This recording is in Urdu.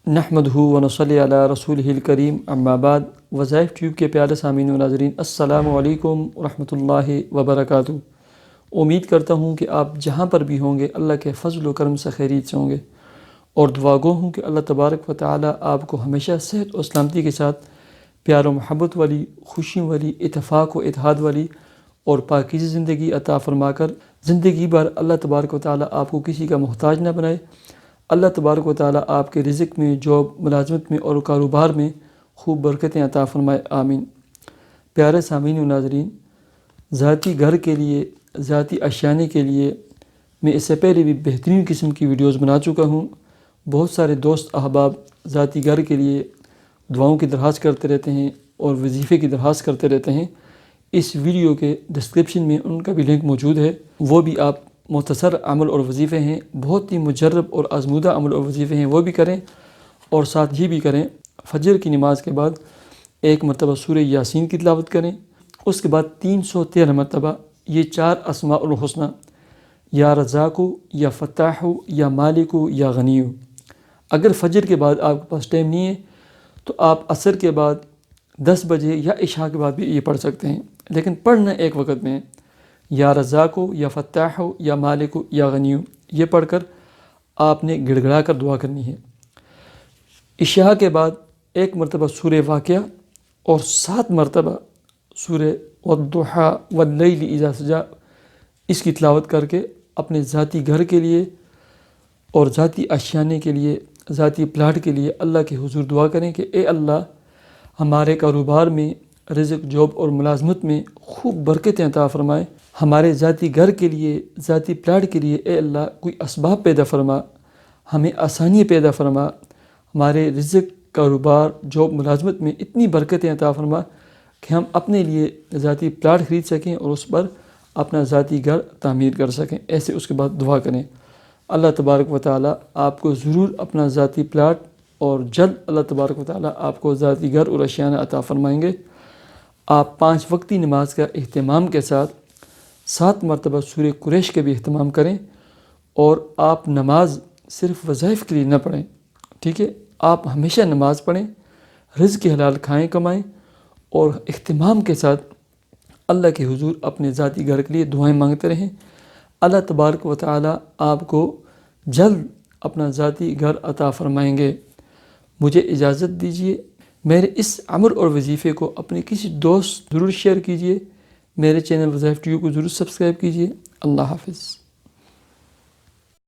نحمدہ ونصلی علی رسولہ الکریم اما بعد۔ وظائف ٹیوب کے پیارے سامعین و ناظرین، السلام علیکم ورحمۃ اللہ وبرکاتہ۔ امید کرتا ہوں کہ آپ جہاں پر بھی ہوں گے اللہ کے فضل و کرم سے خیریت سے ہوں گے، اور دعا گو ہوں کہ اللہ تبارک و تعالی آپ کو ہمیشہ صحت و سلامتی کے ساتھ پیار و محبت والی، خوشی والی، اتفاق و اتحاد والی اور پاکیزہ زندگی عطا فرما کر زندگی بھر اللہ تبارک و تعالی آپ کو کسی کا محتاج نہ بنائے۔ اللہ تبارک و تعالی آپ کے رزق میں، جاب، ملازمت میں اور کاروبار میں خوب برکتیں عطا فرمائے، آمین۔ پیارے سامعین و ناظرین، ذاتی گھر کے لیے، ذاتی اشیانے کے لیے میں اس سے پہلے بھی بہترین قسم کی ویڈیوز بنا چکا ہوں۔ بہت سارے دوست احباب ذاتی گھر کے لیے دعاؤں کی درخواست کرتے رہتے ہیں اور وظیفے کی درخواست کرتے رہتے ہیں۔ اس ویڈیو کے ڈسکرپشن میں ان کا بھی لنک موجود ہے، وہ بھی آپ مختصر عمل اور وظیفے ہیں، بہت ہی مجرب اور آزمودہ عمل اور وظیفے ہیں، وہ بھی کریں، اور ساتھ یہ بھی کریں فجر کی نماز کے بعد ایک مرتبہ سورہ یاسین کی تلاوت کریں، اس کے بعد 313 مرتبہ یہ 4 اسماء الحسنی، یا رزاق، یا فتاح، یا مالک، یا غنی۔ اگر فجر کے بعد آپ کے پاس ٹائم نہیں ہے تو آپ عصر کے بعد 10 بجے یا عشاء کے بعد بھی یہ پڑھ سکتے ہیں، لیکن پڑھنا ایک وقت میں ہے۔ یا رزاق، یا فتاح، یا مالک، یا غنی، یہ پڑھ کر آپ نے گڑ گڑا کر دعا کرنی ہے۔ عشاء کے بعد ایک مرتبہ سورہ واقعہ اور 7 مرتبہ سورہ والضحیٰ واللیل اذا سجی، اس کی تلاوت کر کے اپنے ذاتی گھر کے لیے اور ذاتی اشیانے کے لیے، ذاتی پلاٹ کے لیے اللہ کے حضور دعا کریں کہ اے اللہ، ہمارے کاروبار میں، رزق، جاب اور ملازمت میں خوب برکتیں عطا فرمائے۔ ہمارے ذاتی گھر کے لیے، ذاتی پلاٹ کے لیے اے اللہ کوئی اسباب پیدا فرما، ہمیں آسانی پیدا فرما، ہمارے رزق، کاروبار، جاب، ملازمت میں اتنی برکتیں عطا فرما کہ ہم اپنے لیے ذاتی پلاٹ خرید سکیں اور اس پر اپنا ذاتی گھر تعمیر کر سکیں۔ ایسے اس کے بعد دعا کریں۔ اللہ تبارک و تعالی آپ کو ضرور اپنا ذاتی پلاٹ اور جلد اللہ تبارک و تعالی آپ کو ذاتی گھر اور اشیانہ عطا فرمائیں گے۔ آپ 5 وقتی نماز کا اہتمام کے ساتھ 7 مرتبہ سورہ قریش کے بھی اہتمام کریں، اور آپ نماز صرف وظائف کے لیے نہ پڑھیں، ٹھیک ہے؟ آپ ہمیشہ نماز پڑھیں، رزق حلال کھائیں، کمائیں، اور اہتمام کے ساتھ اللہ کے حضور اپنے ذاتی گھر کے لیے دعائیں مانگتے رہیں۔ اللہ تبارک و تعالی آپ کو جلد اپنا ذاتی گھر عطا فرمائیں گے۔ مجھے اجازت دیجیے، میرے اس عمل اور وظیفے کو اپنے کسی دوست ضرور شیئر کیجیے، میرے چینل وظائف ٹیوب کو ضرور سبسکرائب کیجیے۔ اللہ حافظ۔